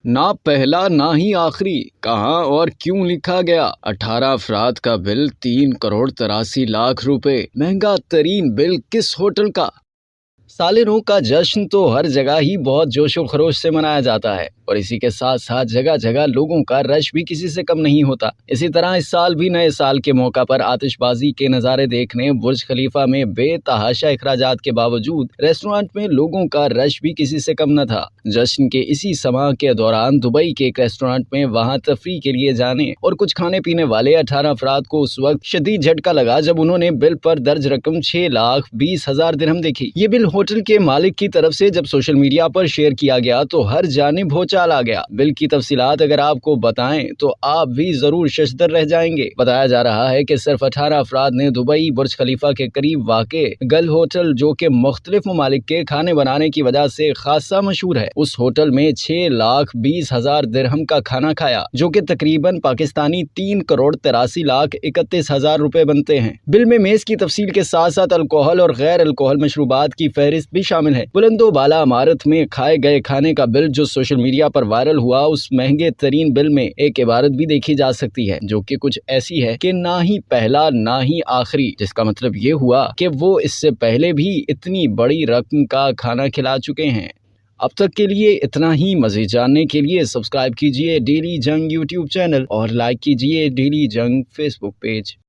نہ پہلا نہ ہی آخری، کہاں اور کیوں لکھا گیا؟ 18 افراد کا بل 3,83,00,000 روپے، مہنگا ترین بل کس ہوٹل کا؟ سال نو کا جشن تو ہر جگہ ہی بہت جوش و خروش سے منایا جاتا ہے، اور اسی کے ساتھ ساتھ جگہ جگہ لوگوں کا رش بھی کسی سے کم نہیں ہوتا۔ اسی طرح اس سال بھی نئے سال کے موقع پر آتش بازی کے نظارے دیکھنے برج خلیفہ میں بے تحاشا اخراجات کے باوجود ریسٹورانٹ میں لوگوں کا رش بھی کسی سے کم نہ تھا۔ جشن کے اسی سماں کے دوران دبئی کے ایک ریسٹورانٹ میں وہاں تفریح کے لیے جانے اور کچھ کھانے پینے والے 18 افراد کو اس وقت شدید جھٹکا لگا جب انہوں نے بل پر درج رقم 6,20,000 درہم دیکھی۔ یہ بل ہوٹل کے مالک کی طرف سے جب سوشل میڈیا پر شیئر کیا گیا تو ہر جانب بھوچال آ گیا۔ بل کی تفصیلات اگر آپ کو بتائیں تو آپ بھی ضرور ششدر رہ جائیں گے۔ بتایا جا رہا ہے کہ صرف 18 افراد نے دبئی برج خلیفہ کے قریب واقع گل ہوٹل، جو کہ مختلف ممالک کے کھانے بنانے کی وجہ سے خاصا مشہور ہے، اس ہوٹل میں 6,20,000 درہم کا کھانا کھایا، جو کہ تقریباً پاکستانی 3,83,31,000 روپے بنتے ہیں۔ بل میں میز کی تفصیل کے ساتھ ساتھ الکوہل اور غیر الکوہل مشروبات کی فہرست بھی شامل ہے۔ بلند و بالا عمارت میں کھائے گئے کھانے کا بل جو سوشل میڈیا پر وائرل ہوا، اس مہنگے ترین بل میں ایک عبارت بھی دیکھی جا سکتی ہے، جو کہ کچھ ایسی ہے کہ نہ ہی پہلا نہ ہی آخری، جس کا مطلب یہ ہوا کہ وہ اس سے پہلے بھی اتنی بڑی رقم کا کھانا کھلا چکے ہیں۔ اب تک کے لیے اتنا ہی۔ مزید جاننے کے لیے سبسکرائب کیجیے ڈیلی جنگ یوٹیوب چینل اور لائک کیجیے ڈیلی جنگ فیس بک پیج۔